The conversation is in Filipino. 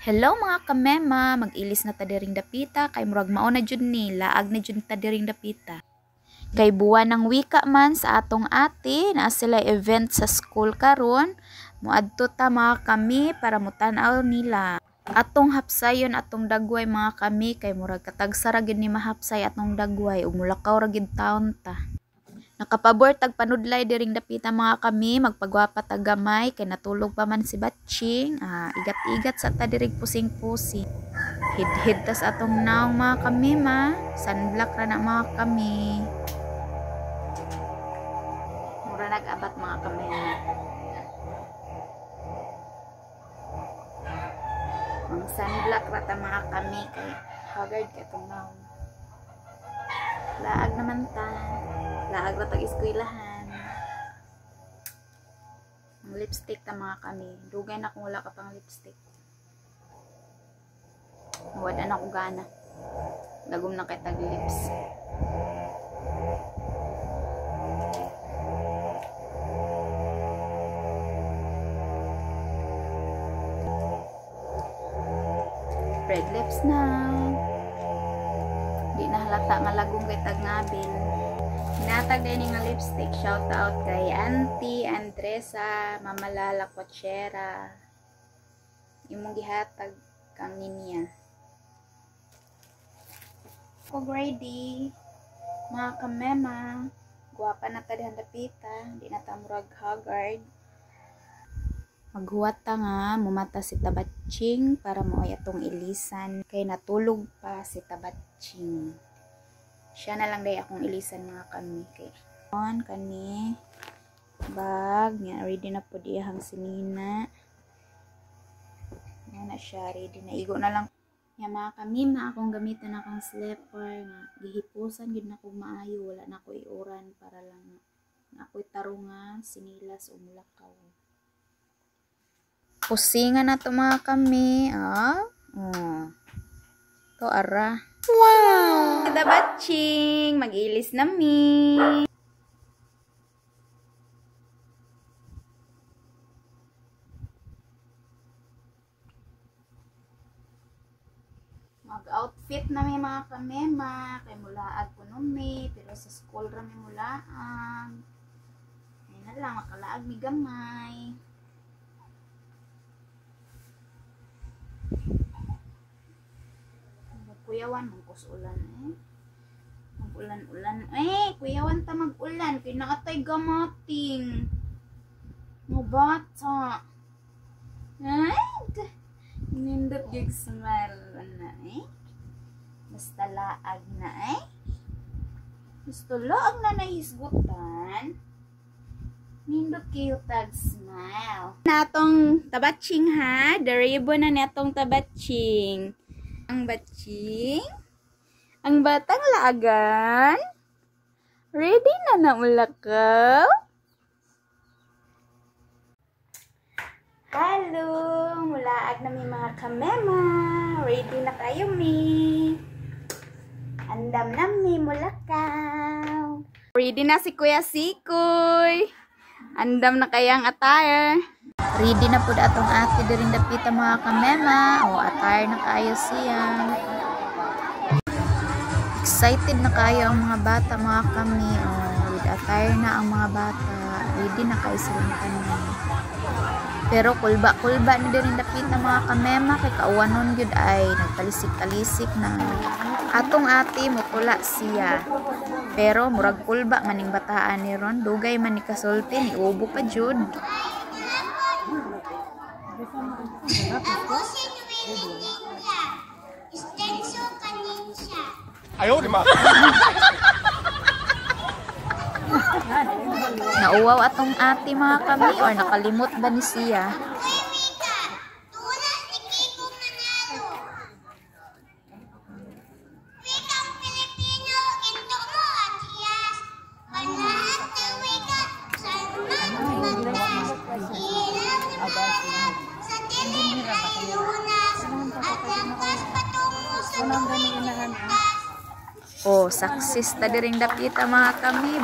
Hello mga kamema, mag-ilis na ta diring dapita kay murag mao na jud ni laag na jud ta diring dapita. Kay buwan ng wika man sa atong ate na sila event sa school karon, moadto ta mga kami para mutan-aw nila. Atong hapsayon atong dagway mga kami kay murag katagsara gid ni mahapsay atong dagway ug mulakaw ra gid taon ta. Nakapabor tag panudlay diring dapita mga kami, magpagwapa tag gamay kay natulog pa man si Batching. Igat-igat sa ta dirig pusing-pusing. Hid-hid tas atong naong mga kami sunblock ra na mga kami. Mura nag-abat mga kami. Ang sunblock ra ta mga kami kay haggard kay atong naong. Laag naman ta. Laag ra tag eskwelahan. Ang lipstick ta mga kami. Dugay na kung wala ka pang lipstick. Wala na ko gana. Dagom na kay tag lips. Red lips na. Di na halata malagong kay tag nabil. Hinatag din nga lipstick. Shout out kay Auntie Andresa, Mama Lala Cochera. Imong gihatag kang ninya. Ako ready. Mga kamema. Guwapa na ta dihan dapita. Di na ta murag haggard. Maghuwat ta nga mumata si Tabatching para moay atong ilisan kay natulog pa si Tabatching. Siya na lang day akong ilisan mga kami kay on kani bag nya ready na po diyahang sinina. Yan na siya ready na igo na lang. Ya mga kami akong gamiton akong slipper nga gihipusan gid na ko maayo wala na ko iuran para lang na ako'y tarungan sinilas o mulakaw. Pusingan na to mga kami. To ara. Wow! Kita Batching. Mag-ilis na mi. Mag-outfit na mi mga kamema. Kay mulaag po mi. Pero sa school ra mi mulaag. Ayun na lang. Makalaag mi gamay. Kuyawan mangkos ulan mag-ulan-ulan kuyawan ta mag-ulan kay naatay gamating mo bata nindot gig smile na basta laag na basta laag na nahisgutan nindot kayo tag smile natong Tabatching ha the ribbon na natong Tabatching. Ang Batching, ang batang laagan, ready na na mulakaw? Hello, mulaag na mi mga kamema, ready na kayo mi. Andam na mi mulakaw. Ready na si Kuya Sikoy. Andam na kayang attire. Ready na po atong ate diring dapita mga kamema. Attire na kayo siya. Excited na kayo ang mga bata mga kami. With attire na ang mga bata. Ready na kayo silang kanina. Pero kulba na diring dapita mga kamema. Kay kauwanon yun ay nagtalisik-talisik na. Atong ate mutula siya. Pero murag kulba maning bataan ni ron. Dugay man ni kasulti ni ubo pa jud. Ayaw, di ma. Nauwaw atong ate mga kami or nakalimot ba ni siya? Success ta diring dapita mga kami.